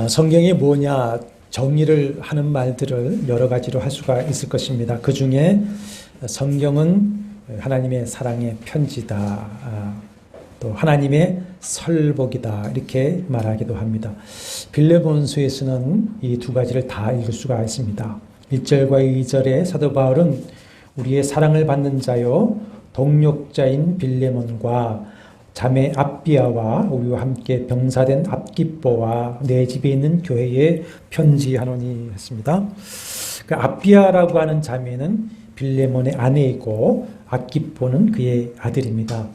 성경이 뭐냐, 정의를 하는 말들을 여러 가지로 할 수가 있을 것입니다. 그 중에 성경은 하나님의 사랑의 편지다, 또 하나님의 설복이다, 이렇게 말하기도 합니다. 빌레몬서에서는 이 두 가지를 다 읽을 수가 있습니다. 1절과 2절에 사도 바울은 우리의 사랑을 받는 자요 동력자인 빌레몬과 자매 앞비아와 우리와 함께 병사된 앞기뽀와 내 집에 있는 교회에 편지하노니 했습니다. 그 앞비아라고 하는 자매는 빌레몬의 아내이고 앞기뽀는 그의 아들입니다.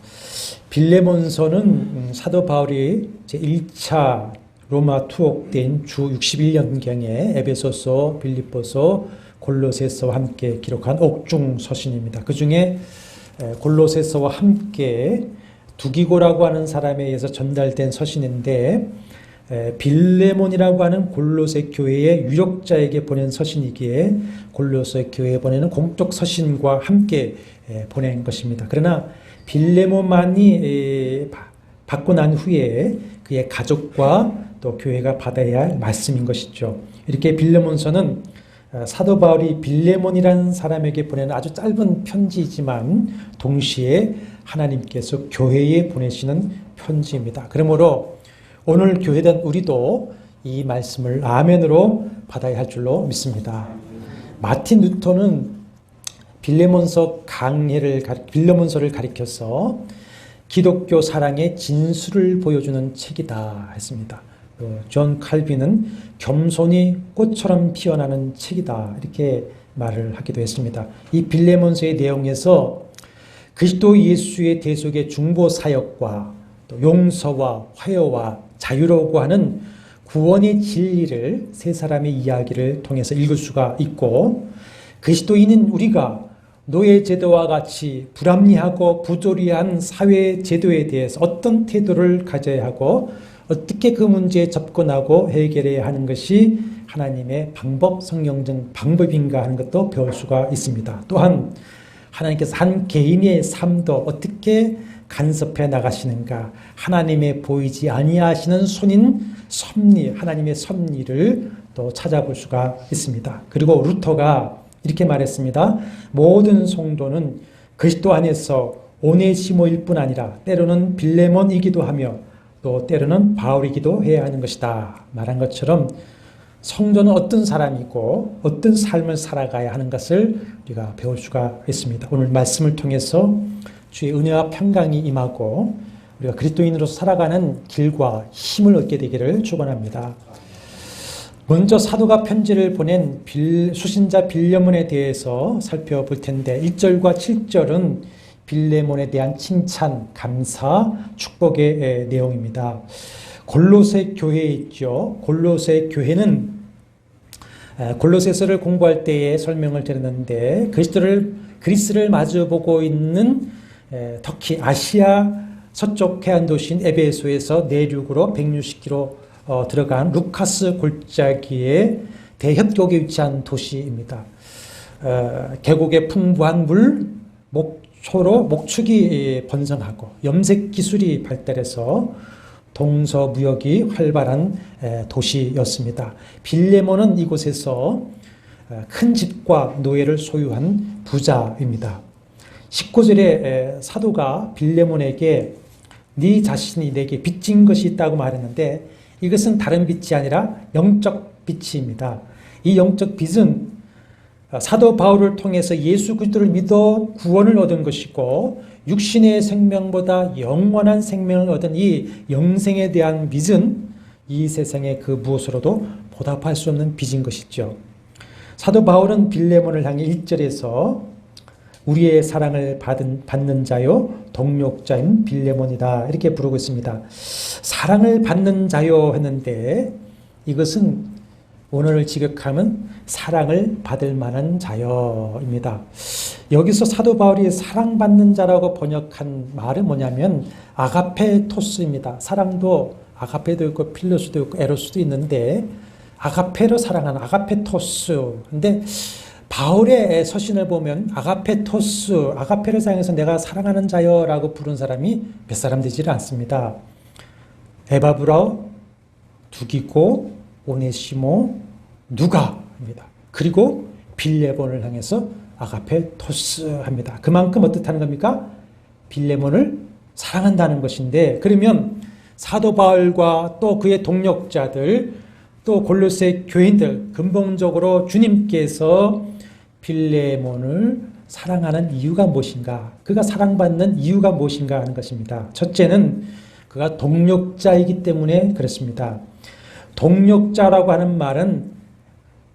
빌레몬서는 사도 바울이 제1차 로마 투옥 때인 주 61년경에 에베소서, 빌립보서, 골로새서와 함께 기록한 옥중 서신입니다. 그 중에 골로새서와 함께 두기고라고 하는 사람에 의해서 전달된 서신인데 빌레몬이라고 하는 골로새 교회의 유력자에게 보낸 서신이기에 골로새 교회에 보내는 공적 서신과 함께 보낸 것입니다. 그러나 빌레몬만이 받고 난 후에 그의 가족과 또 교회가 받아야 할 말씀인 것이죠. 이렇게 빌레몬서는 사도 바울이 빌레몬이라는 사람에게 보내는 아주 짧은 편지이지만 동시에 하나님께서 교회에 보내시는 편지입니다. 그러므로 오늘 교회된 우리도 이 말씀을 아멘으로 받아야 할 줄로 믿습니다. 마틴 루터는 빌레몬서를 가리켜서 기독교 사랑의 진수를 보여주는 책이다 했습니다. 존 칼빈은 겸손이 꽃처럼 피어나는 책이다, 이렇게 말을 하기도 했습니다. 이 빌레몬서의 내용에서 그리스도 예수의 대속의 중보 사역과 또 용서와 화해와 자유라고 하는 구원의 진리를 세 사람의 이야기를 통해서 읽을 수가 있고, 그리스도인인 우리가 노예 제도와 같이 불합리하고 부조리한 사회 제도에 대해서 어떤 태도를 가져야 하고 어떻게 그 문제에 접근하고 해결해야 하는 것이 하나님의 방법, 성경적 방법인가 하는 것도 배울 수가 있습니다. 또한 하나님께서 한 개인의 삶도 어떻게 간섭해 나가시는가, 하나님의 보이지 아니하시는 손인 섭리, 하나님의 섭리를 또 찾아볼 수가 있습니다. 그리고 루터가 이렇게 말했습니다. 모든 성도는 그리스도 안에서 오네시모일 뿐 아니라 때로는 빌레몬이기도 하며 또 때로는 바울이기도 해야 하는 것이다 말한 것처럼 성도는 어떤 사람이고 어떤 삶을 살아가야 하는 것을 우리가 배울 수가 있습니다. 오늘 말씀을 통해서 주의 은혜와 평강이 임하고 우리가 그리스도인으로 살아가는 길과 힘을 얻게 되기를 축원합니다. 먼저 사도가 편지를 보낸 수신자 빌레몬에 대해서 살펴볼 텐데 1절과 7절은 빌레몬에 대한 칭찬, 감사, 축복의 내용입니다. 골로새 교회에 있죠. 골로새 교회는 골로새서를 공부할 때에 설명을 드렸는데 그리스를 마주보고 있는 터키 아시아 서쪽 해안 도시인 에베소에서 내륙으로 160km 들어간 루카스 골짜기의 대협곡에 위치한 도시입니다. 계곡의 풍부한 물, 목축이 번성하고 염색 기술이 발달해서 동서무역이 활발한 도시였습니다. 빌레몬은 이곳에서 큰 집과 노예를 소유한 부자입니다. 19절에 사도가 빌레몬에게 네 자신이 내게 빚진 것이 있다고 말했는데 이것은 다른 빚이 아니라 영적 빚입니다. 이 영적 빚은 사도 바울을 통해서 예수 그리스도를 믿어 구원을 얻은 것이고 육신의 생명보다 영원한 생명을 얻은 이 영생에 대한 빚은 이 세상의 그 무엇으로도 보답할 수 없는 빚인 것이죠. 사도 바울은 빌레몬을 향해 1절에서 우리의 사랑을 받는 자요 동력자인 빌레몬이다, 이렇게 부르고 있습니다. 사랑을 받는 자요 했는데 이것은 원어를 직역하면 사랑을 받을 만한 자여입니다. 여기서 사도 바울이 사랑받는 자라고 번역한 말은 뭐냐면 아가페토스입니다. 사랑도 아가페도 있고 필로스도 있고 에로스도 있는데 아가페로 사랑하는 아가페토스. 근데 바울의 서신을 보면 아가페토스, 아가페를 사용해서 내가 사랑하는 자여라고 부른 사람이 몇 사람 되지를 않습니다. 에바브라우, 두기고, 오네시모, 누가입니다. 그리고 빌레몬을 향해서 아가페토스 합니다. 그만큼 어떻다는 겁니까? 빌레몬을 사랑한다는 것인데, 그러면 사도 바울과 또 그의 동력자들, 또 골로새 교인들, 근본적으로 주님께서 빌레몬을 사랑하는 이유가 무엇인가? 그가 사랑받는 이유가 무엇인가 하는 것입니다. 첫째는 그가 동력자이기 때문에 그렇습니다. 동력자라고 하는 말은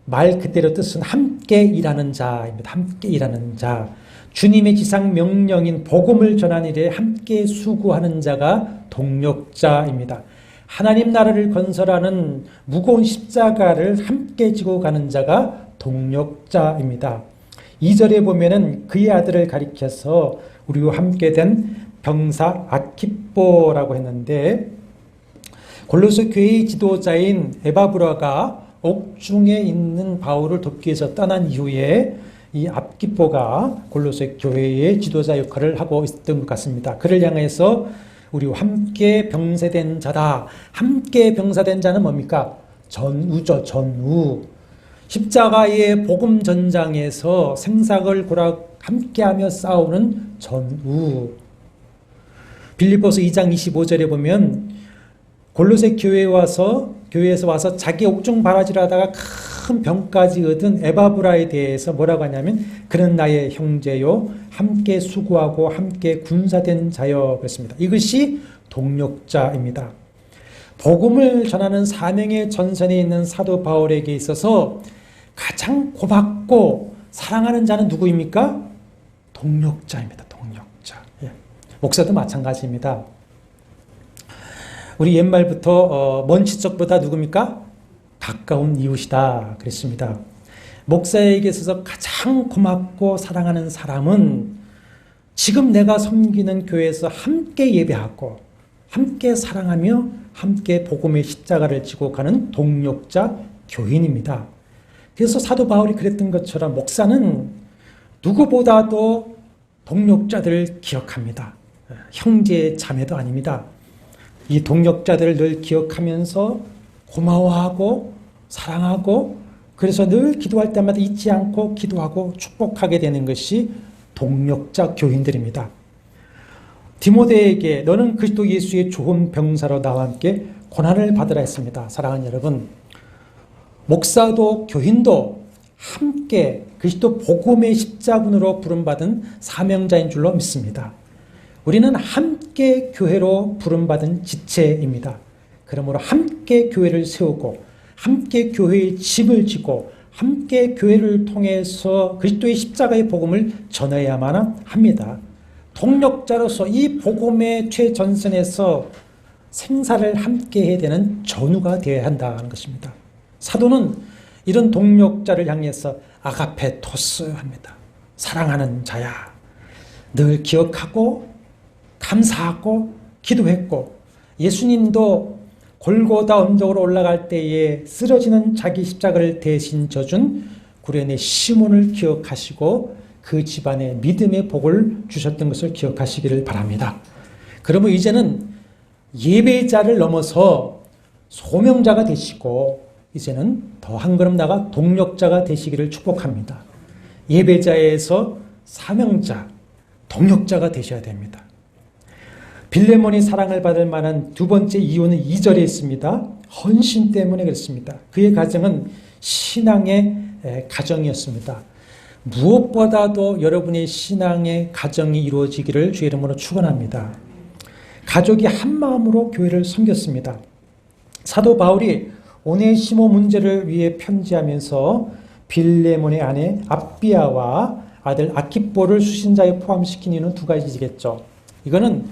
말 그대로 뜻은 함께 일하는 자입니다. 함께 일하는 자. 주님의 지상 명령인 복음을 전하는 일에 함께 수고하는 자가 동력자입니다. 하나님 나라를 건설하는 무거운 십자가를 함께 지고 가는 자가 동력자입니다. 2절에 보면은 그의 아들을 가리켜서 우리와 함께 된 병사 아키뽀라고 했는데, 골로새 교회의 지도자인 에바브라가 옥중에 있는 바울을 돕기 위해서 떠난 이후에 이 아키뽀가 골로새 교회의 지도자 역할을 하고 있었던 것 같습니다. 그를 향해서 우리와 함께 병사된 자다. 함께 병사된 자는 뭡니까? 전우죠. 전우. 십자가의 복음 전장에서 생사를 고락 함께하며 싸우는 전우. 빌립보서 2장 25절에 보면 골로새 교회에서 와서 자기 옥중 바라지하다가 큰 병까지 얻은 에바브라에 대해서 뭐라고 하냐면 그는 나의 형제요 함께 수고하고 함께 군사된 자여 그랬습니다. 이것이 동력자입니다. 복음을 전하는 사명의 전선에 있는 사도 바울에게 있어서 가장 고맙고 사랑하는 자는 누구입니까? 동력자입니다. 동력자. 예. 목사도 마찬가지입니다. 우리 옛말부터 먼 친척보다 누굽니까? 가까운 이웃이다 그랬습니다. 목사에게 있어서 가장 고맙고 사랑하는 사람은 지금 내가 섬기는 교회에서 함께 예배하고 함께 사랑하며 함께 복음의 십자가를 지고 가는 동력자 교인입니다. 그래서 사도 바울이 그랬던 것처럼 목사는 누구보다도 동력자들을 기억합니다. 형제 자매도 아닙니다. 이 동력자들을 늘 기억하면서 고마워하고 사랑하고 그래서 늘 기도할 때마다 잊지 않고 기도하고 축복하게 되는 것이 동력자 교인들입니다. 디모데에게 너는 그리스도 예수의 좋은 병사로 나와 함께 고난을 받으라 했습니다. 사랑하는 여러분, 목사도 교인도 함께 그리스도 복음의 십자군으로 부름받은 사명자인 줄로 믿습니다. 우리는 함께 교회로 부름받은 지체입니다. 그러므로 함께 교회를 세우고 함께 교회의 집을 지고 함께 교회를 통해서 그리스도의 십자가의 복음을 전해야만 합니다. 동력자로서 이 복음의 최전선에서 생사를 함께 해야 되는 전우가 되어야 한다는 것입니다. 사도는 이런 동력자를 향해서 아가페토스 합니다. 사랑하는 자야. 늘 기억하고 감사하고 기도했고 예수님도 골고다 언덕으로 올라갈 때에 쓰러지는 자기 십자가를 대신 져준 구레네 시몬을 기억하시고 그 집안에 믿음의 복을 주셨던 것을 기억하시기를 바랍니다. 그러면 이제는 예배자를 넘어서 소명자가 되시고 이제는 더 한 걸음 나아가 동력자가 되시기를 축복합니다. 예배자에서 사명자, 동력자가 되셔야 됩니다. 빌레몬이 사랑을 받을 만한 두 번째 이유는 2절에 있습니다. 헌신 때문에 그렇습니다. 그의 가정은 신앙의 가정이었습니다. 무엇보다도 여러분의 신앙의 가정이 이루어지기를 주의 이름으로 축원합니다. 가족이 한 마음으로 교회를 섬겼습니다. 사도 바울이 오네시모 문제를 위해 편지하면서 빌레몬의 아내 압비아와 아들 아키뽀를 수신자에 포함시킨 이유는 두 가지겠죠. 이거는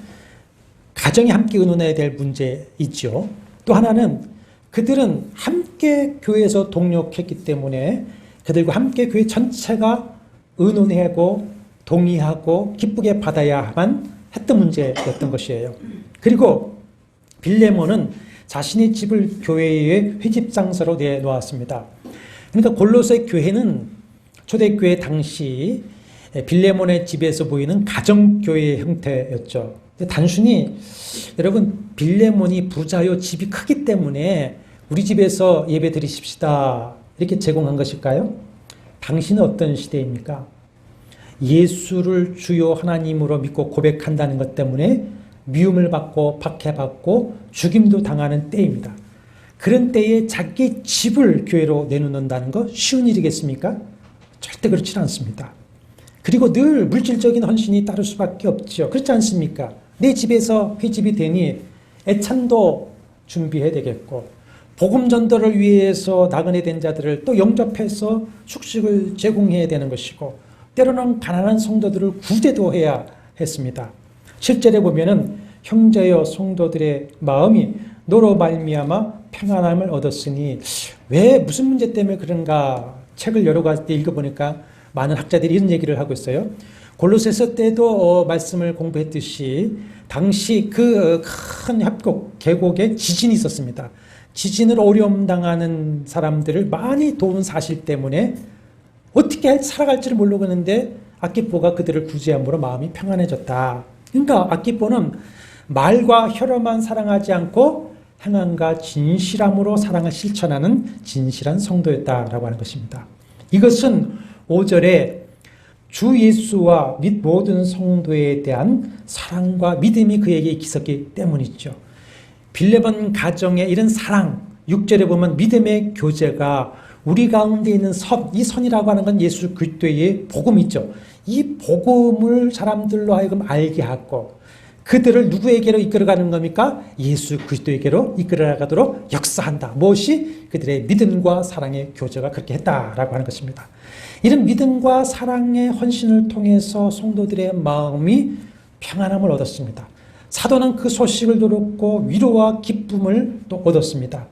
가정이 함께 의논해야 될 문제이죠. 또 하나는 그들은 함께 교회에서 동력했기 때문에 그들과 함께 교회 전체가 의논하고 동의하고 기쁘게 받아야만 했던 문제였던 것이에요. 그리고 빌레몬은 자신의 집을 교회의 회집장소로 내놓았습니다. 그러니까 골로새 교회는 초대교회 당시 빌레몬의 집에서 보이는 가정교회의 형태였죠. 단순히 여러분 빌레몬이 부자요 집이 크기 때문에 우리 집에서 예배 드리십시다. 이렇게 제공한 것일까요? 당시는 어떤 시대입니까? 예수를 주요 하나님으로 믿고 고백한다는 것 때문에 미움을 받고 박해받고 죽임도 당하는 때입니다. 그런 때에 자기 집을 교회로 내놓는다는 거 쉬운 일이겠습니까? 절대 그렇지 않습니다. 그리고 늘 물질적인 헌신이 따를 수밖에 없죠. 그렇지 않습니까? 내 집에서 회집이 되니 애찬도 준비해야 되겠고 복음 전도를 위해서 나그네 된 자들을 또 영접해서 숙식을 제공해야 되는 것이고 때로는 가난한 성도들을 구제도 해야 했습니다. 실제로 보면은 형제여 성도들의 마음이 너로 말미암아 평안함을 얻었으니 왜 무슨 문제 때문에 그런가 책을 여러 가지 읽어보니까 많은 학자들이 이런 얘기를 하고 있어요. 골로새서 때도 말씀을 공부했듯이 당시 그 큰 협곡 계곡에 지진이 있었습니다. 지진을 어려움 당하는 사람들을 많이 도운 사실 때문에 어떻게 살아갈지를 모르고 있는데 아키포가 그들을 구제함으로 마음이 평안해졌다. 그러니까 아키포는 말과 혀로만 사랑하지 않고 행함과 진실함으로 사랑을 실천하는 진실한 성도였다라고 하는 것입니다. 이것은 5절에 주 예수와 및 모든 성도에 대한 사랑과 믿음이 그에게 있었기 때문이죠. 빌레몬 가정의 이런 사랑, 6절에 보면 믿음의 교제가 우리 가운데 있는 이 선이라고 하는 건 예수 그리스도의 복음이죠. 이 복음을 사람들로 하여금 알게 하고 그들을 누구에게로 이끌어가는 겁니까? 예수 그리스도에게로 이끌어가도록 역사한다. 무엇이? 그들의 믿음과 사랑의 교제가 그렇게 했다라고 하는 것입니다. 이런 믿음과 사랑의 헌신을 통해서 성도들의 마음이 평안함을 얻었습니다. 사도는 그 소식을 들었고 위로와 기쁨을 또 얻었습니다.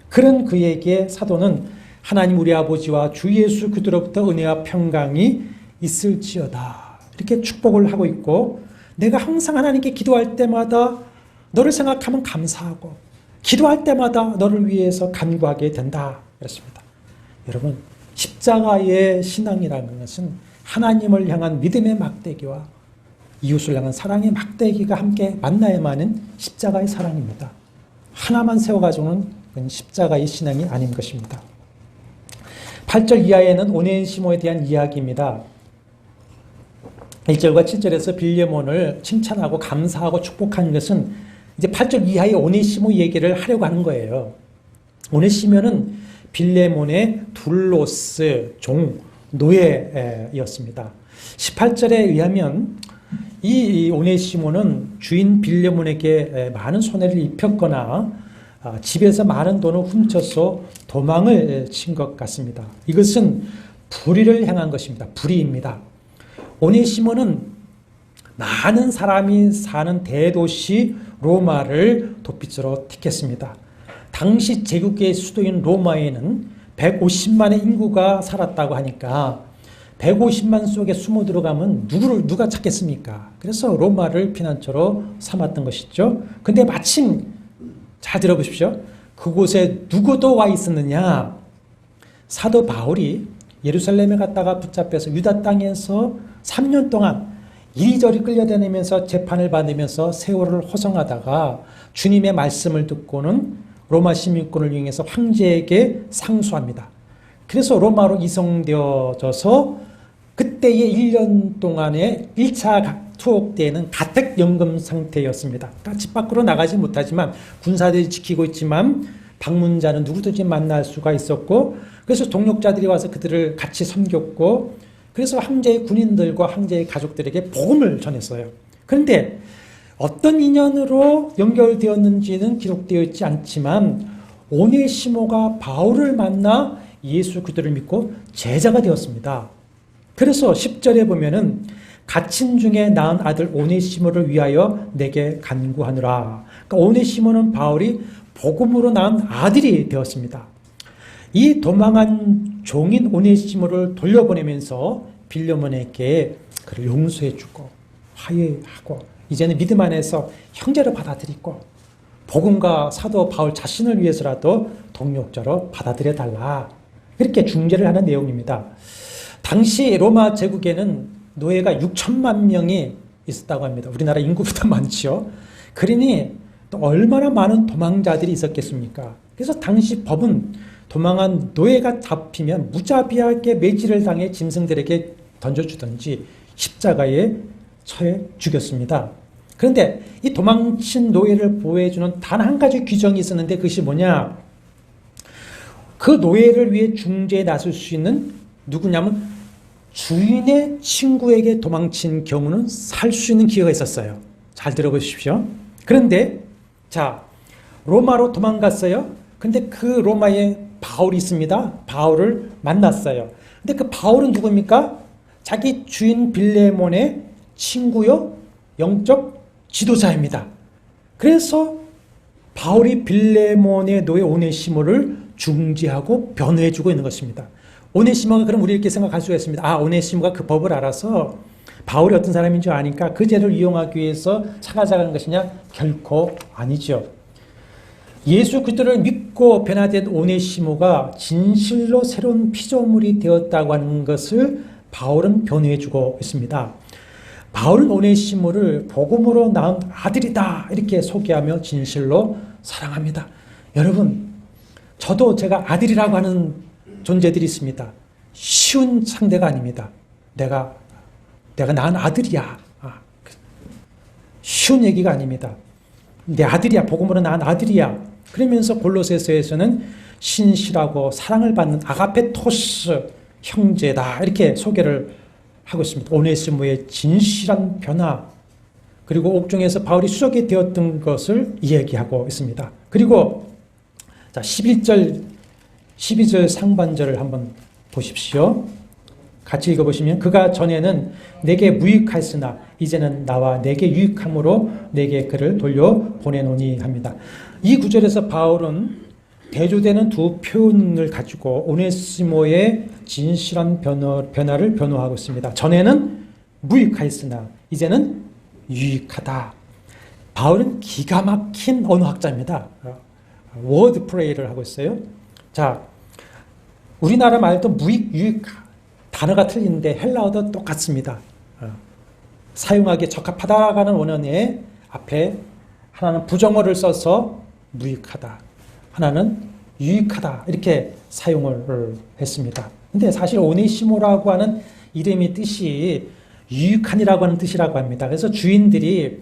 그런 그에게 사도는 하나님 우리 아버지와 주 예수 그리스도로부터 은혜와 평강이 있을지어다. 이렇게 축복을 하고 있고 내가 항상 하나님께 기도할 때마다 너를 생각하면 감사하고 기도할 때마다 너를 위해서 간구하게 된다. 그렇습니다. 여러분 십자가의 신앙이라는 것은 하나님을 향한 믿음의 막대기와 이웃을 향한 사랑의 막대기가 함께 만나야만은 십자가의 사랑입니다. 하나만 세워가지고는 그건 십자가의 신앙이 아닌 것입니다. 8절 이하에는 오네시모에 대한 이야기입니다. 1절과 7절에서 빌레몬을 칭찬하고 감사하고 축복한 것은 이제 8절 이하의 오네시모 얘기를 하려고 하는 거예요. 오네시모는 빌레몬의 둘로스 종 노예였습니다. 18절에 의하면 이 오네시모는 주인 빌레몬에게 많은 손해를 입혔거나 집에서 많은 돈을 훔쳐서 도망을 친 것 같습니다. 이것은 불의를 행한 것입니다. 불의입니다. 오네시모는 많은 사람이 사는 대도시 로마를 도피처로 택했습니다. 당시 제국의 수도인 로마에는 150만의 인구가 살았다고 하니까 150만 속에 숨어 들어가면 누가 찾겠습니까? 그래서 로마를 피난처로 삼았던 것이죠. 근데 마침 잘 들어보십시오. 그곳에 누구도 와 있었느냐? 사도 바울이 예루살렘에 갔다가 붙잡혀서 유다 땅에서 3년 동안 이리저리 끌려다니면서 재판을 받으면서 세월을 호송하다가 주님의 말씀을 듣고는 로마 시민권을 이용해서 황제에게 상소합니다. 그래서 로마로 이송되어져서 그때의 1년 동안의 1차 투옥 때에는 가택연금 상태였습니다. 그러니까 집 밖으로 나가지 못하지만 군사들이 지키고 있지만 방문자는 누구든지 만날 수가 있었고 그래서 동력자들이 와서 그들을 같이 섬겼고 그래서 황제의 군인들과 황제의 가족들에게 복음을 전했어요. 그런데 어떤 인연으로 연결되었는지는 기록되어 있지 않지만 오네시모가 바울을 만나 예수 그리스도를 믿고 제자가 되었습니다. 그래서 10절에 보면은 갇힌 중에 낳은 아들 오네시모를 위하여 내게 간구하느라. 그러니까 오네시모는 바울이 복음으로 낳은 아들이 되었습니다. 이 도망한 종인 오네시모를 돌려보내면서 빌레몬에게 그를 용서해주고 화해하고 이제는 믿음 안에서 형제로 받아들이고 복음과 사도 바울 자신을 위해서라도 동력자로 받아들여달라. 이렇게 중재를 하는 내용입니다. 당시 로마 제국에는 노예가 6천만 명이 있었다고 합니다. 우리나라 인구보다 많죠. 그러니 또 얼마나 많은 도망자들이 있었겠습니까? 그래서 당시 법은 도망한 노예가 잡히면 무자비하게 매질을 당해 짐승들에게 던져주든지 십자가에 처해 죽였습니다. 그런데 이 도망친 노예를 보호해주는 단 한 가지 규정이 있었는데 그것이 뭐냐? 그 노예를 위해 중재에 나설 수 있는 누구냐면 주인의 친구에게 도망친 경우는 살 수 있는 기회가 있었어요. 잘 들어보십시오. 그런데 자, 로마로 도망갔어요. 근데 그 로마에 바울이 있습니다. 바울을 만났어요. 근데 그 바울은 누굽니까? 자기 주인 빌레몬의 친구요, 영적 지도자입니다. 그래서 바울이 빌레몬의 노예 오네시모를 중재하고 변호해주고 있는 것입니다. 오네시모가 그럼 우리 이렇게 생각할 수가 있습니다. 아, 오네시모가 그 법을 알아서 바울이 어떤 사람인 줄 아니까 그 죄를 이용하기 위해서 찾아가는 것이냐? 결코 아니죠. 예수 그리스도를 믿고 변화된 오네시모가 진실로 새로운 피조물이 되었다고 하는 것을 바울은 변호해주고 있습니다. 바울은 오네시모를 복음으로 낳은 아들이다 이렇게 소개하며 진실로 사랑합니다. 여러분, 저도 제가 아들이라고 하는 존재들이 있습니다. 쉬운 상대가 아닙니다. 내가 낳은 아들이야. 쉬운 얘기가 아닙니다. 내 아들이야. 복음으로 낳은 아들이야. 그러면서 골로새서에서는 신실하고 사랑을 받는 아가페토스 형제다 이렇게 소개를 하고 있습니다. 오네시모의 진실한 변화, 그리고 옥중에서 바울이 수족이 되었던 것을 이야기하고 있습니다. 그리고 자, 12절 상반절을 한번 보십시오. 같이 읽어보시면 그가 전에는 내게 무익하였으나 이제는 나와 내게 유익함으로 내게 그를 돌려보내노니 합니다. 이 구절에서 바울은 대조되는 두 표현을 가지고 오네시모의 진실한 변화를 변호하고 있습니다. 전에는 무익하였으나 이제는 유익하다. 바울은 기가 막힌 언어학자입니다. 워드 플레이를 하고 있어요. 자, 우리나라 말도 무익, 유익 단어가 틀리는데 헬라어도 똑같습니다. 사용하기에 적합하다라는 원어의 앞에 하나는 부정어를 써서 무익하다, 하나는 유익하다 이렇게 사용을 했습니다. 근데 사실 오네시모라고 하는 이름의 뜻이 유익한이라고 하는 뜻이라고 합니다. 그래서 주인들이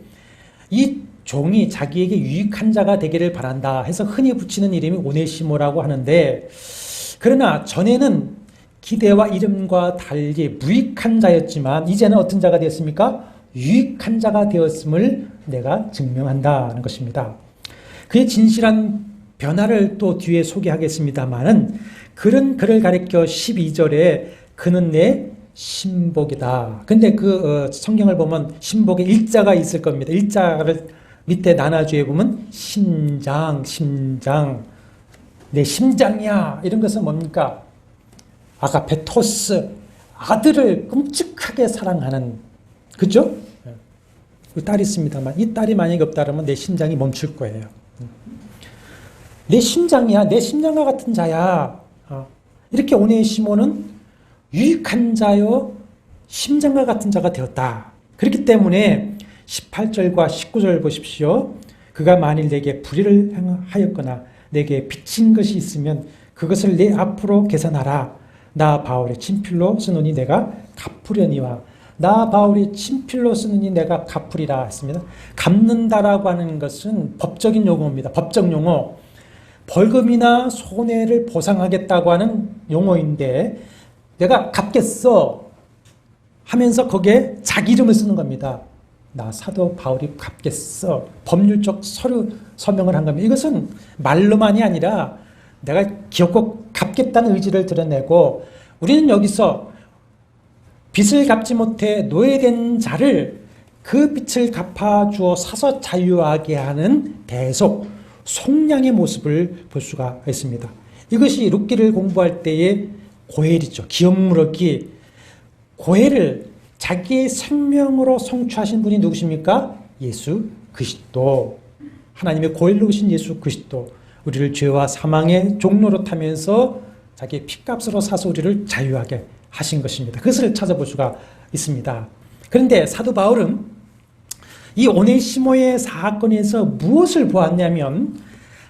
이 종이 자기에게 유익한 자가 되기를 바란다 해서 흔히 붙이는 이름이 오네시모라고 하는데, 그러나 전에는 기대와 이름과 달리 무익한 자였지만 이제는 어떤 자가 되었습니까? 유익한 자가 되었음을 내가 증명한다는 것입니다. 그의 진실한 변화를 또 뒤에 소개하겠습니다만은 그는 그를 가리켜 12절에 그는 내 신복이다. 근데 그 성경을 보면 신복에 일자가 있을 겁니다. 일자를 밑에 나눠주에 보면 심장, 내 심장이야. 이런 것은 뭡니까? 아가페토스, 아들을 끔찍하게 사랑하는, 그죠? 딸이 있습니다만 이 딸이 만약에 없다면 내 심장이 멈출 거예요. 내 심장이야, 내 심장과 같은 자야. 이렇게 오네시모는 유익한 자요, 심장과 같은 자가 되었다. 그렇기 때문에 18절과 19절 보십시오. 그가 만일 내게 불의를 행하였거나 내게 빚진 것이 있으면 그것을 내 앞으로 계산하라. 나 바울의 친필로 쓰노니 내가 갚으려니와. 나 바울이 친필로 쓰느니 내가 갚으리라 했습니다. 갚는다라고 하는 것은 법적인 용어입니다. 법적 용어. 벌금이나 손해를 보상하겠다고 하는 용어인데 내가 갚겠어 하면서 거기에 자기 이름을 쓰는 겁니다. 나 사도 바울이 갚겠어. 법률적 서류 서명을 한 겁니다. 이것은 말로만이 아니라 내가 기어코 갚겠다는 의지를 드러내고, 우리는 여기서 빚을 갚지 못해 노예된 자를 그 빚을 갚아주어 사서 자유하게 하는 대속, 속량의 모습을 볼 수가 있습니다. 이것이 룻기를 공부할 때의 고헬이죠. 기업무럭기. 고헬을 자기의 생명으로 성취하신 분이 누구십니까? 예수 그리스도. 하나님의 고헬로 오신 예수 그리스도. 우리를 죄와 사망의 종로로 타면서 자기의 피값으로 사서 우리를 자유하게 하신 것입니다. 그것을 찾아볼 수가 있습니다. 그런데 사도 바울은 이 오네시모의 사건에서 무엇을 보았냐면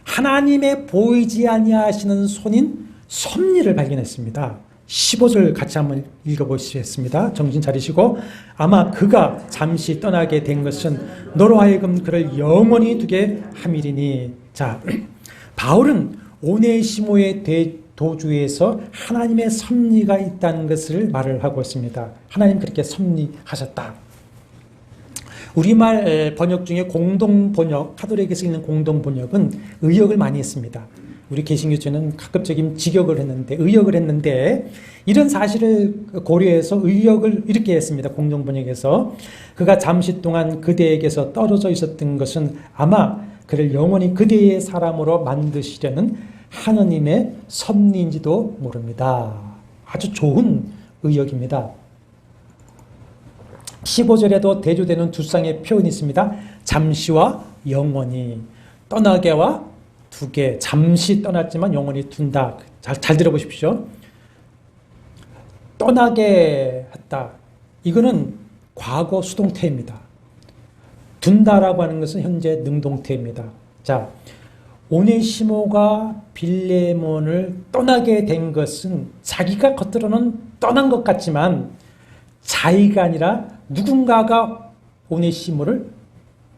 하나님의 보이지 아니하시는 손인 섭리를 발견했습니다. 15절 같이 한번 읽어보시겠습니다. 정신 차리시고 아마 그가 잠시 떠나게 된 것은 너로 하여금 그를 영원히 두게 함이리니. 자, 바울은 오네시모의 도주에서 하나님의 섭리가 있다는 것을 말을 하고 있습니다. 하나님 그렇게 섭리하셨다. 우리말 번역 중에 공동번역, 카톨릭에서 있는 공동번역은 의역을 많이 했습니다. 우리 개신교회는 가급적이면 직역을 했는데, 의역을 했는데, 이런 사실을 고려해서 의역을 이렇게 했습니다. 공동번역에서. 그가 잠시 동안 그대에게서 떨어져 있었던 것은 아마 그를 영원히 그대의 사람으로 만드시려는 하느님의 섭리인지도 모릅니다. 아주 좋은 의역입니다. 15절에도 대조되는 두 쌍의 표현이 있습니다. 잠시와 영원히, 떠나게와 두게, 잠시 떠났지만 영원히 둔다. 잘 들어보십시오. 떠나게 했다. 이거는 과거 수동태입니다. 둔다라고 하는 것은 현재 능동태입니다. 자, 오네시모가 빌레몬을 떠나게 된 것은 자기가 겉으로는 떠난 것 같지만 자기가 아니라 누군가가 오네시모를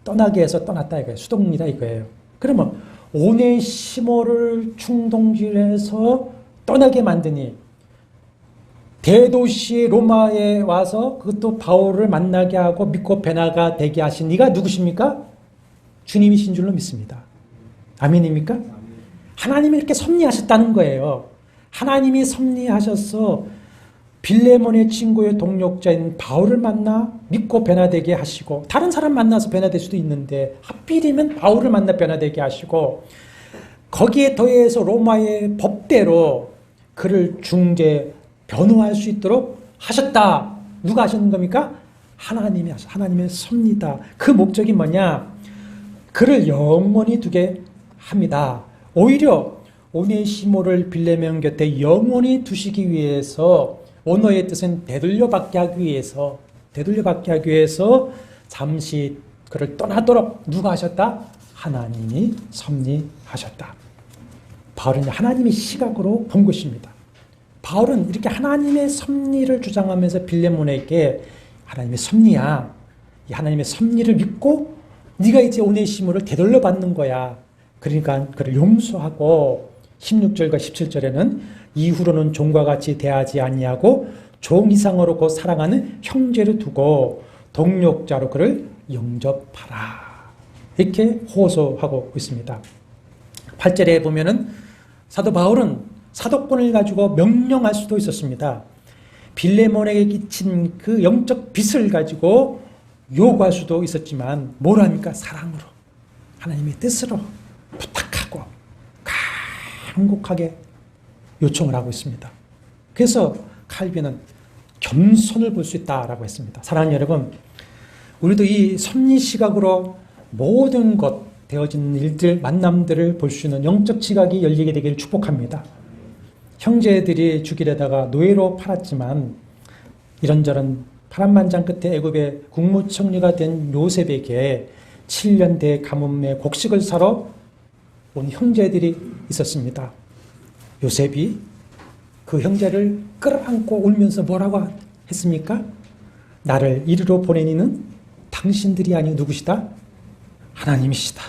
떠나게 해서 떠났다 이거예요. 수동이다 이거예요. 그러면 오네시모를 충동질해서 떠나게 만드니 대도시 로마에 와서 그것도 바울을 만나게 하고 믿고 변화가 되게 하신 이가 누구십니까? 주님이신 줄로 믿습니다. 아멘입니까? 하나님이 이렇게 섭리하셨다는 거예요. 하나님이 섭리하셔서 빌레몬의 친구의 동력자인 바울을 만나 믿고 변화되게 하시고, 다른 사람 만나서 변화될 수도 있는데 하필이면 바울을 만나 변화되게 하시고, 거기에 더해서 로마의 법대로 그를 중재 변호할 수 있도록 하셨다. 누가 하셨는 겁니까? 하나님이 하셨다. 하나님의 섭리다. 그 목적이 뭐냐? 그를 영원히 두게 합니다. 오히려 오네시모를 빌레몬 곁에 영원히 두시기 위해서, 원어의 뜻은 되돌려받게 하기 위해서 잠시 그를 떠나도록 누가 하셨다? 하나님이 섭리하셨다. 바울은 하나님의 시각으로 본 것입니다. 바울은 이렇게 하나님의 섭리를 주장하면서 빌레몬에게 하나님의 섭리야, 이 하나님의 섭리를 믿고 네가 이제 오네시모를 되돌려받는 거야. 그러니까 그를 용서하고, 16절과 17절에는 이후로는 종과 같이 대하지 아니하고 종 이상으로 곧 사랑하는 형제를 두고 동력자로 그를 영접하라. 이렇게 호소하고 있습니다. 8절에 보면은 사도 바울은 사도권을 가지고 명령할 수도 있었습니다. 빌레몬에게 끼친 그 영적 빚을 가지고 요구할 수도 있었지만 뭘 합니까? 사랑으로, 하나님의 뜻으로 부탁하고 간곡하게 요청을 하고 있습니다. 그래서 칼빈은 겸손을 볼 수 있다라고 했습니다. 사랑하는 여러분, 우리도 이 섭리 시각으로 모든 것, 되어진 일들, 만남들을 볼 수 있는 영적 지각이 열리게 되기를 축복합니다. 형제들이 죽이려다가 노예로 팔았지만 이런저런 파란만장 끝에 애굽의 국무총리가 된 요셉에게 7년대 가뭄에 곡식을 사러 온 형제들이 있었습니다. 요셉이 그 형제를 끌어안고 울면서 뭐라고 했습니까? 나를 이리로 보낸 이는 당신들이 아니오 누구시다? 하나님이시다.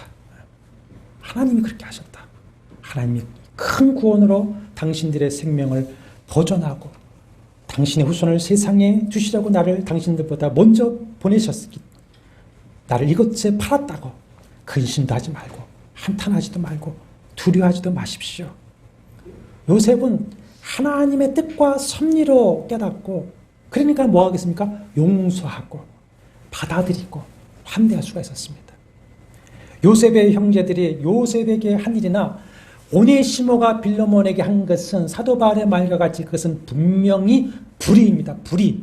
하나님이 그렇게 하셨다. 하나님이 큰 구원으로 당신들의 생명을 보존하고 당신의 후손을 세상에 주시려고 나를 당신들보다 먼저 보내셨기, 나를 이곳에 팔았다고 근심도 하지 말고 한탄하지도 말고 두려워하지도 마십시오. 요셉은 하나님의 뜻과 섭리로 깨닫고, 그러니까 뭐 하겠습니까? 용서하고 받아들이고 환대할 수가 있었습니다. 요셉의 형제들이 요셉에게 한 일이나 오네시모가 빌레몬에게 한 것은 사도 바울의 말과 같이 그것은 분명히 불의입니다. 불의.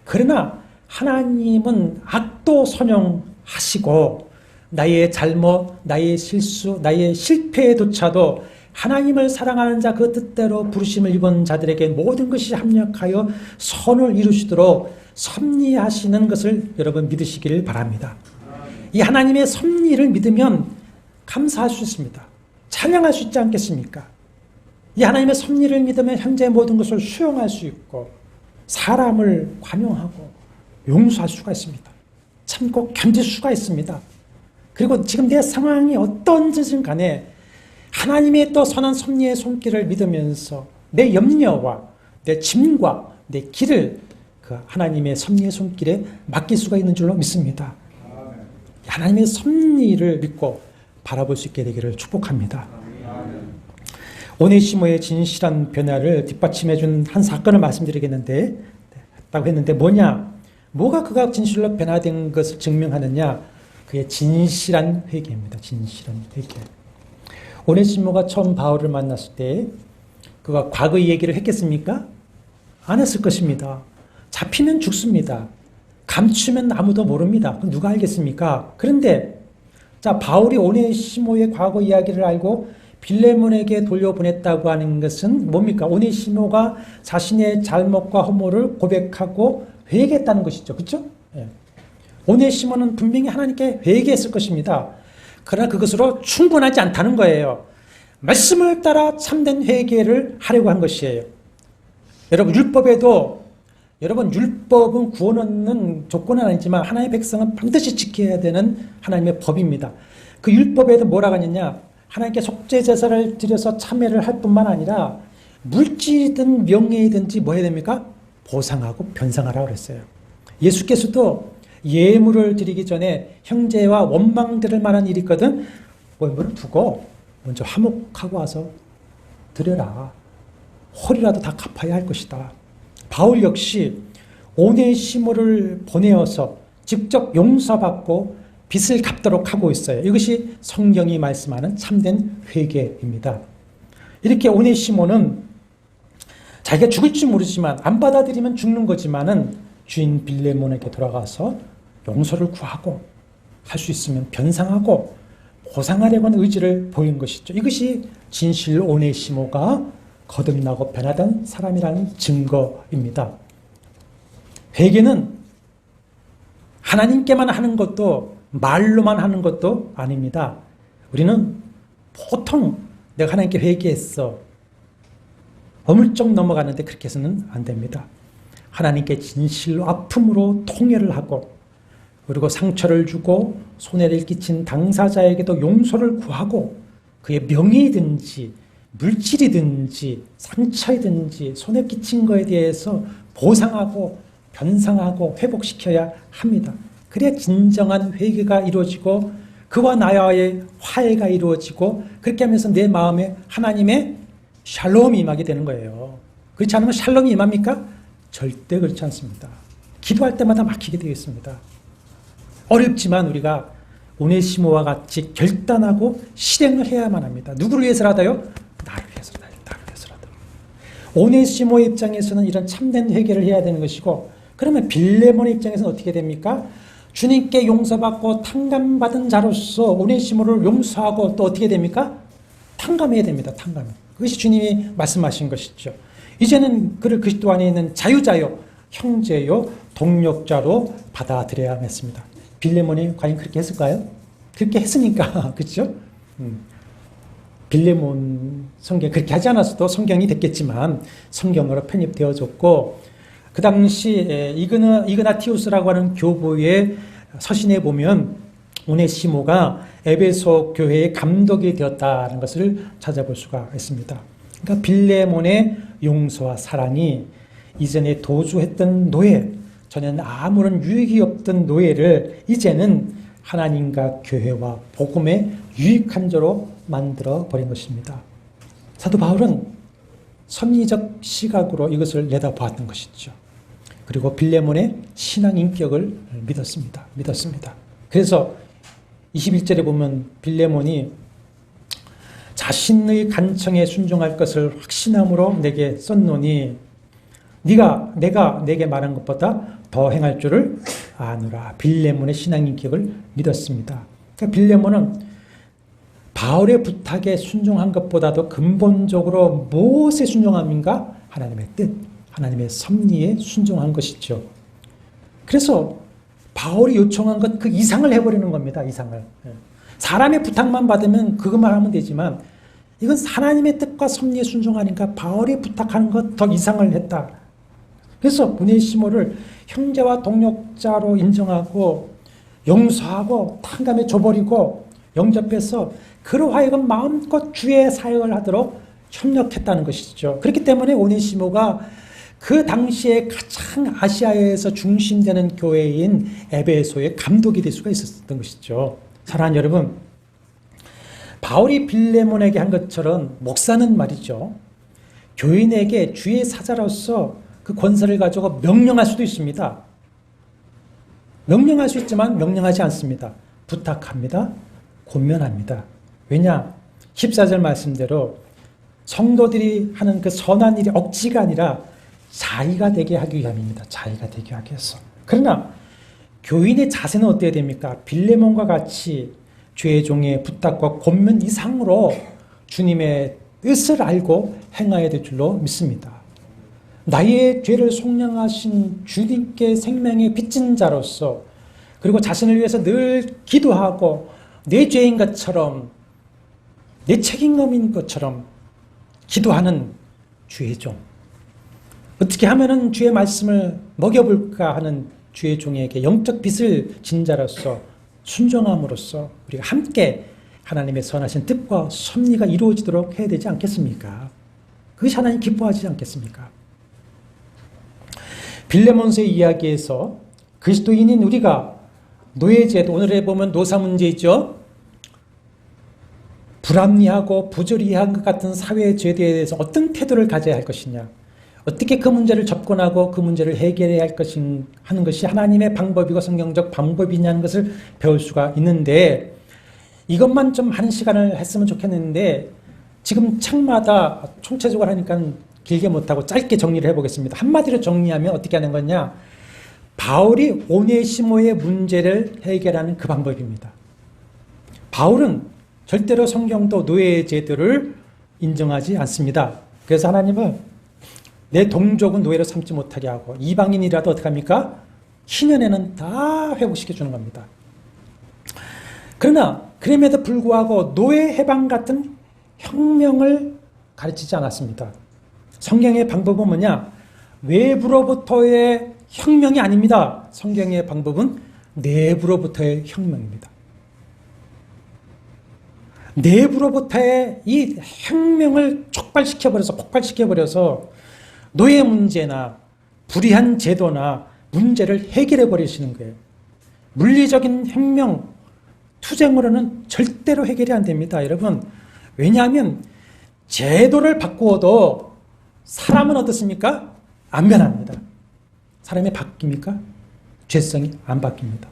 그러나 하나님은 악도 선용하시고 나의 잘못, 나의 실수, 나의 실패조차도 하나님을 사랑하는 자 그 뜻대로 부르심을 입은 자들에게 모든 것이 합력하여 선을 이루시도록 섭리하시는 것을 여러분 믿으시기를 바랍니다. 이 하나님의 섭리를 믿으면 감사할 수 있습니다. 찬양할 수 있지 않겠습니까? 이 하나님의 섭리를 믿으면 현재의 모든 것을 수용할 수 있고 사람을 관용하고 용서할 수가 있습니다. 참고 견딜 수가 있습니다. 그리고 지금 내 상황이 어떤 짓은 간에 하나님의 또 선한 섭리의 손길을 믿으면서 내 염려와 내 짐과 내 길을 그 하나님의 섭리의 손길에 맡길 수가 있는 줄로 믿습니다. 하나님의 섭리를 믿고 바라볼 수 있게 되기를 축복합니다. 오네시모의 진실한 변화를 뒷받침해 준 한 사건을 말씀드리겠는데, 했다고 했는데 뭐가 그가 진실로 변화된 것을 증명하느냐? 그의 진실한 회개입니다. 진실한 회개. 오네시모가 처음 바울을 만났을 때 그가 과거의 얘기를 했겠습니까? 안 했을 것입니다. 잡히면 죽습니다. 감추면 아무도 모릅니다. 누가 알겠습니까? 그런데 자, 바울이 오네시모의 과거 이야기를 알고 빌레몬에게 돌려보냈다고 하는 것은 뭡니까? 오네시모가 자신의 잘못과 허물을 고백하고 회개했다는 것이죠. 그렇죠? 예. 오네시모는 분명히 하나님께 회개했을 것입니다. 그러나 그것으로 충분하지 않다는 거예요. 말씀을 따라 참된 회개를 하려고 한 것이에요. 여러분 율법은 구원 얻는 조건은 아니지만 하나님의 백성은 반드시 지켜야 되는 하나님의 법입니다. 그 율법에도 뭐라고 하느냐? 하나님께 속죄 제사를 드려서 참회를 할 뿐만 아니라 물질이든 명예이든지 뭐 해야 됩니까? 보상하고 변상하라고 그랬어요. 예수께서도 예물을 드리기 전에 형제와 원망 들을 만한 일이 있거든 예물을 두고 먼저 화목하고 와서 드려라. 홀이라도 다 갚아야 할 것이다. 바울 역시 오네시모를 보내어서 직접 용서받고 빚을 갚도록 하고 있어요. 이것이 성경이 말씀하는 참된 회개입니다. 이렇게 오네시모는 자기가 죽을지 모르지만 안 받아들이면 죽는 거지만은 주인 빌레몬에게 돌아가서 용서를 구하고 할 수 있으면 변상하고 보상하려고 하는 의지를 보인 것이죠. 이것이 진실 오네시모가 거듭나고 변화된 사람이라는 증거입니다. 회개는 하나님께만 하는 것도 말로만 하는 것도 아닙니다. 우리는 보통 내가 하나님께 회개했어 어물쩍 넘어가는데 그렇게 해서는 안 됩니다. 하나님께 진실로 아픔으로 통회를 하고 그리고 상처를 주고 손해를 끼친 당사자에게도 용서를 구하고 그의 명예이든지 물질이든지 상처이든지 손해 끼친 것에 대해서 보상하고 변상하고 회복시켜야 합니다. 그래야 진정한 회개가 이루어지고 그와 나와의 화해가 이루어지고 그렇게 하면서 내 마음에 하나님의 샬롬이 임하게 되는 거예요. 그렇지 않으면 샬롬이 임합니까? 절대 그렇지 않습니다. 기도할 때마다 막히게 되어 있습니다. 어렵지만 우리가 오네시모와 같이 결단하고 실행을 해야만 합니다. 누구를 위해서라도요? 나를 위해서라도. 오네시모의 입장에서는 이런 참된 회개를 해야 되는 것이고 그러면 빌레몬의 입장에서는 어떻게 됩니까? 주님께 용서받고 탕감받은 자로서 오네시모를 용서하고 또 어떻게 됩니까? 탕감해야 됩니다. 탕감. 그것이 주님이 말씀하신 것이죠. 이제는 그를 그리스도 안에 있는 자유자요, 형제요, 동력자로 받아들여야 했습니다. 빌레몬이 과연 그렇게 했을까요? 그렇게 했으니까 그렇죠? 빌레몬 성경 그렇게 하지 않았어도 성경이 됐겠지만 성경으로 편입되어졌고 그 당시 이그나티우스라고 하는 교부의 서신에 보면 오네시모가 에베소 교회의 감독이 되었다는 것을 찾아볼 수가 있습니다. 그러니까 빌레몬의 용서와 사랑이 이전에 도주했던 노예, 전에는 아무런 유익이 없던 노예를 이제는 하나님과 교회와 복음의 유익한 자로 만들어 버린 것입니다. 사도 바울은 섭리적 시각으로 이것을 내다보았던 것이죠. 그리고 빌레몬의 신앙 인격을 믿었습니다. 그래서 21절에 보면 빌레몬이 자신의 간청에 순종할 것을 확신함으로 내게 썼노니 내가 내게 말한 것보다 더 행할 줄을 아노라. 빌레몬의 신앙 인격을 믿었습니다. 그러니까 빌레몬은 바울의 부탁에 순종한 것보다도 근본적으로 무엇에 순종함인가? 하나님의 뜻, 하나님의 섭리에 순종한 것이죠. 그래서 바울이 요청한 것 그 이상을 해버리는 겁니다. 이상을. 사람의 부탁만 받으면 그것만 하면 되지만 이건 하나님의 뜻과 섭리에 순종하니까 바울이 부탁하는 것 더 이상을 했다. 그래서 오네시모를 형제와 동역자로 인정하고 용서하고 탕감해 줘버리고 영접해서 그로 하여금 마음껏 주의 사역을 하도록 협력했다는 것이죠. 그렇기 때문에 오네시모가 그 당시에 가장 아시아에서 중심되는 교회인 에베소의 감독이 될 수가 있었던 것이죠. 사랑하는 여러분, 바울이 빌레몬에게 한 것처럼 목사는 말이죠, 교인에게 주의 사자로서 그 권세를 가지고 명령할 수도 있습니다. 명령할 수 있지만 명령하지 않습니다. 부탁합니다. 권면합니다. 왜냐? 14절 말씀대로 성도들이 하는 그 선한 일이 억지가 아니라 자의가 되게 하기 위함입니다. 자의가 되게 하기 위해서. 그러나 교인의 자세는 어때야 됩니까? 빌레몬과 같이 주의 종의 부탁과 권면 이상으로 주님의 뜻을 알고 행해야 될 줄로 믿습니다. 나의 죄를 속량하신 주님께 생명의 빚진 자로서, 그리고 자신을 위해서 늘 기도하고 내 죄인 것처럼, 내 책임감인 것처럼 기도하는 주의 종, 어떻게 하면은 주의 말씀을 먹여볼까 하는 주의 종에게 영적 빚을 진 자로서 순종함으로써 우리가 함께 하나님의 선하신 뜻과 섭리가 이루어지도록 해야 되지 않겠습니까? 그것이 하나님 기뻐하지 않겠습니까? 빌레몬서의 이야기에서 그리스도인인 우리가 노예제도, 오늘에 보면 노사 문제이죠. 불합리하고 부조리한 것 같은 사회의 제도에 대해서 어떤 태도를 가져야 할 것이냐, 어떻게 그 문제를 접근하고 그 문제를 해결해야 할 것인 하는 것이 하나님의 방법이고 성경적 방법이냐는 것을 배울 수가 있는데, 이것만 좀 한 시간을 했으면 좋겠는데 지금 책마다 총체적으로 하니까 길게 못하고 짧게 정리를 해보겠습니다. 한마디로 정리하면 어떻게 하는 거냐, 바울이 오네시모의 문제를 해결하는 그 방법입니다. 바울은 절대로 성경도 노예의 제도를 인정하지 않습니다. 그래서 하나님은 내 동족은 노예로 삼지 못하게 하고 이방인이라도 어떻게 합니까? 희년에는 다 회복시켜 주는 겁니다. 그러나 그럼에도 불구하고 노예 해방 같은 혁명을 가르치지 않았습니다. 성경의 방법은 뭐냐? 외부로부터의 혁명이 아닙니다. 성경의 방법은 내부로부터의 혁명입니다. 내부로부터의 이 혁명을 폭발시켜버려서 노예 문제나 불의한 제도나 문제를 해결해 버리시는 거예요. 물리적인 혁명, 투쟁으로는 절대로 해결이 안 됩니다. 여러분, 왜냐하면 제도를 바꾸어도 사람은 어떻습니까? 안 변합니다. 사람이 바뀝니까? 죄성이 안 바뀝니다.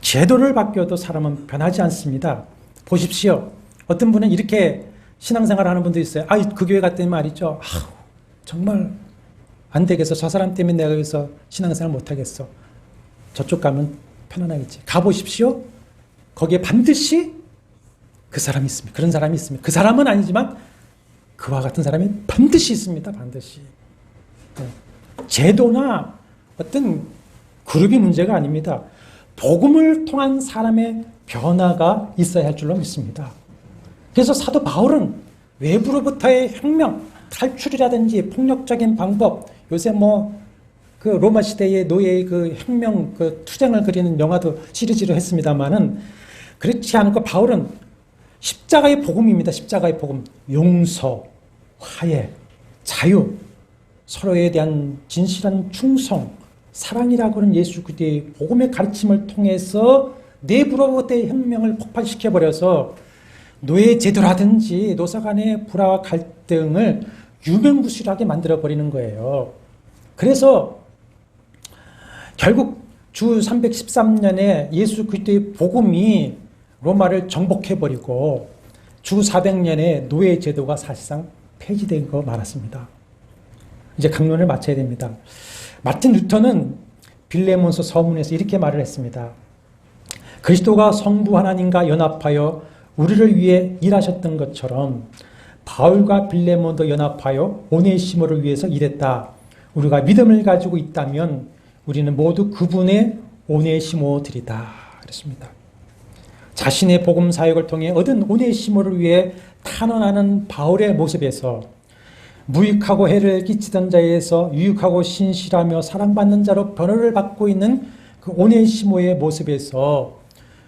제도를 바뀌어도 사람은 변하지 않습니다. 보십시오. 어떤 분은 이렇게 신앙생활 하는 분도 있어요. 그 교회 갔더니 말이죠, 정말 안 되겠어. 저 사람 때문에 내가 여기서 신앙생활 못하겠어. 저쪽 가면 편안하겠지. 가보십시오. 거기에 반드시 그 사람이 있습니다. 그런 사람이 있습니다. 그 사람은 아니지만 그와 같은 사람이 반드시 있습니다. 반드시. 제도나 어떤 그룹이 문제가 아닙니다. 복음을 통한 사람의 변화가 있어야 할 줄로 믿습니다. 그래서 사도 바울은 외부로부터의 혁명, 탈출이라든지 폭력적인 방법, 요새 그 로마 시대의 노예의 그 혁명, 그 투쟁을 그리는 영화도 시리즈로 했습니다만은, 그렇지 않고 바울은 십자가의 복음입니다. 십자가의 복음. 용서, 화해, 자유, 서로에 대한 진실한 충성, 사랑이라고 하는 예수 그리스도의 복음의 가르침을 통해서 내부로부터의 혁명을 폭발시켜버려서 노예 제도라든지 노사 간의 불화와 갈등을 유명무실하게 만들어버리는 거예요. 그래서 결국 주 313년에 예수 그리스도의 복음이 로마를 정복해버리고 주 400년에 노예 제도가 사실상 폐지된 거 말았습니다. 이제 강론을 마쳐야 됩니다. 마틴 루터는 빌레몬서 서문에서 이렇게 말을 했습니다. 그리스도가 성부 하나님과 연합하여 우리를 위해 일하셨던 것처럼 바울과 빌레몬도 연합하여 오네시모를 위해서 일했다. 우리가 믿음을 가지고 있다면 우리는 모두 그분의 오네시모들이다. 그랬습니다. 자신의 복음 사역을 통해 얻은 오네시모를 위해 탄원하는 바울의 모습에서 무익하고 해를 끼치던 자에서 유익하고 신실하며 사랑받는 자로 변호를 받고 있는 그 오네시모의 모습에서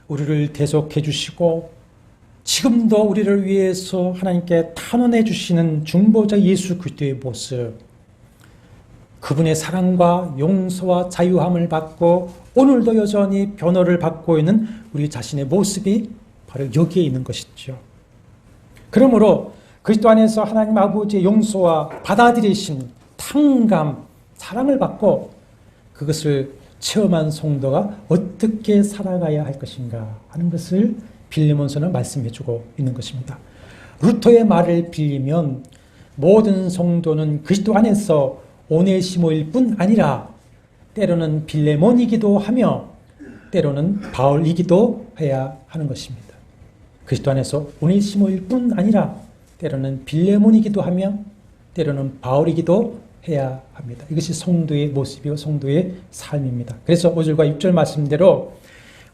우리를 대속해 주시고 지금도 우리를 위해서 하나님께 탄원해 주시는 중보자 예수 그리스도의 모습, 그분의 사랑과 용서와 자유함을 받고 오늘도 여전히 변호를 받고 있는 우리 자신의 모습이 바로 여기에 있는 것이죠. 그러므로 그리스도 안에서 하나님 아버지의 용서와 받아들이신 탕감, 사랑을 받고 그것을 체험한 성도가 어떻게 살아가야 할 것인가 하는 것을 빌레몬서는 말씀해주고 있는 것입니다. 루터의 말을 빌리면 모든 성도는 그리스도 안에서 오네시모일 뿐 아니라 때로는 빌레몬이기도 하며 때로는 바울이기도 해야 하는 것입니다. 그리스도 안에서 오네시모일 뿐 아니라 때로는 빌레몬이기도 하며 때로는 바울이기도 해야 합니다. 이것이 성도의 모습이고 성도의 삶입니다. 그래서 5절과 6절 말씀대로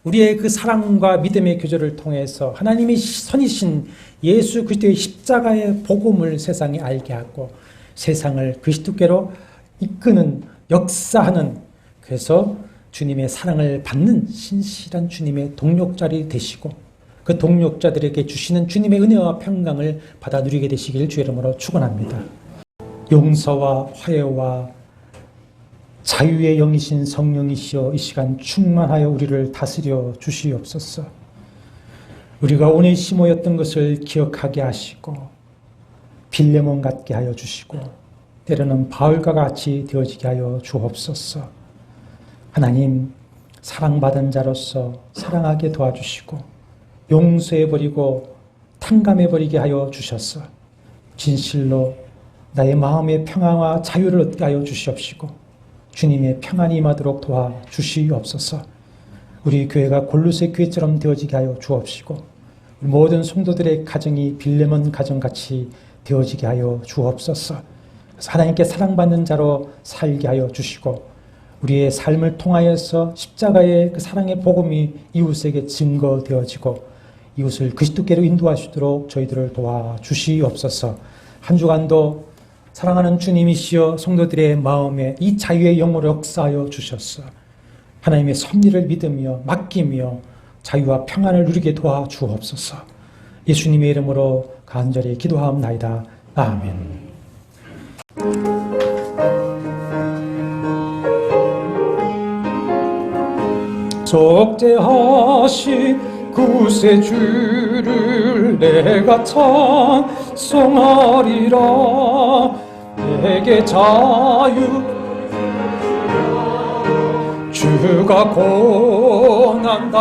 우리의 그 사랑과 믿음의 교제를 통해서 하나님이 선이신 예수 그리스도의 십자가의 복음을 세상에 알게 하고 세상을 그리스도께로 이끄는, 역사하는, 그래서 주님의 사랑을 받는 신실한 주님의 동력자리 되시고 그 동력자들에게 주시는 주님의 은혜와 평강을 받아 누리게 되시길 주의 이름으로 축원합니다. 용서와 화해와 자유의 영이신 성령이시여 이 시간 충만하여 우리를 다스려 주시옵소서. 우리가 오네시모였던 것을 기억하게 하시고 빌레몬 같게 하여 주시고 때로는 바울과 같이 되어지게 하여 주옵소서. 하나님, 사랑받은 자로서 사랑하게 도와주시고 용서해버리고 탕감해버리게 하여 주셔서 진실로 나의 마음의 평안과 자유를 얻게 하여 주시옵시고 주님의 평안이 임하도록 도와주시옵소서. 우리 교회가 골로새 교회처럼 되어지게 하여 주옵시고 모든 성도들의 가정이 빌레몬 가정같이 되어지게 하여 주옵소서. 하나님께 사랑받는 자로 살게 하여 주시고 우리의 삶을 통하여서 십자가의 그 사랑의 복음이 이웃에게 증거되어지고 이웃을 그리스도께로 인도하시도록 저희들을 도와주시옵소서. 한 주간도 사랑하는 주님이시여 성도들의 마음에 이 자유의 영으로 역사하여 주셨어. 하나님의 섭리를 믿으며 맡기며 자유와 평안을 누리게 도와주옵소서. 예수님의 이름으로 간절히 기도하옵나이다. 아멘. 속죄하신 구세주를 내가 찬송하리라. 내게 자유 주가 고난당한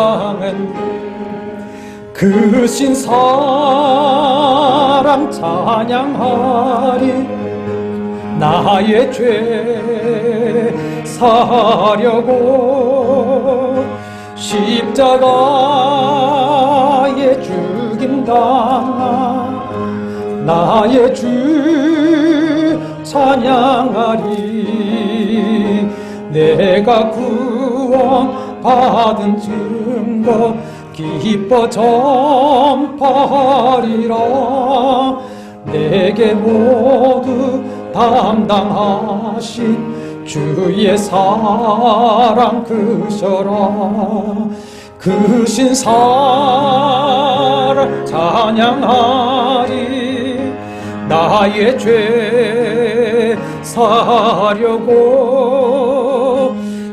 그 신사랑 찬양하리. 나의 죄 사하려고 십자가에 죽임당한 나의 주 찬양하리. 내가 구원 받은 증거 기뻐 전파하리라. 내게 모두 담당하신 주의 사랑 크셔라. 크신 사랑 찬양하리. 나의 죄 사하려고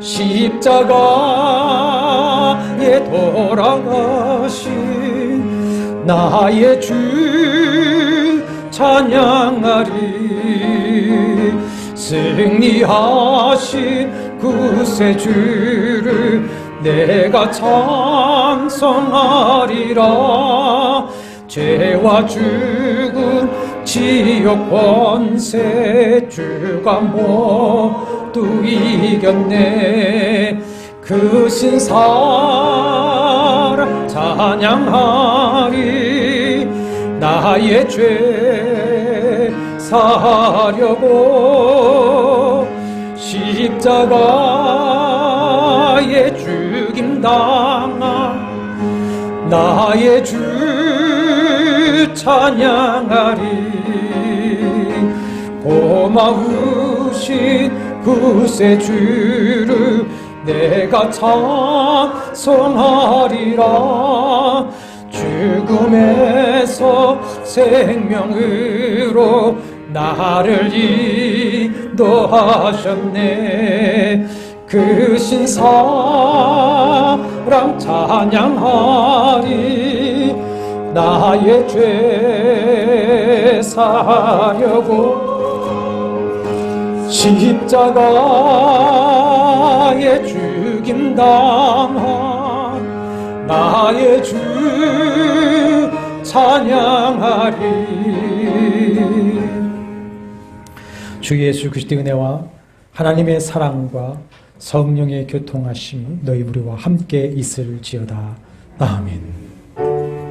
십자가에 돌아가신 나의 주 찬양하리. 승리하신 구세주를 내가 찬송하리라. 죄와 죽음 지옥 권세 주가 모두 이겼네. 그 신사랑 찬양하리. 나의 죄 사하려고 십자가에 죽임당한 나의 주 찬양하리. 고마우신 구세주를 내가 찬송하리라. 죽음에서 생명으로 나를 인도하셨네. 그 신사랑 찬양하리. 나의 죄 사려고 십자가에 죽임당한 나의 주 찬양하리. 주 예수 그리스도의 은혜와 하나님의 사랑과 성령의 교통하심이 너희 우리와 함께 있을지어다. 아멘.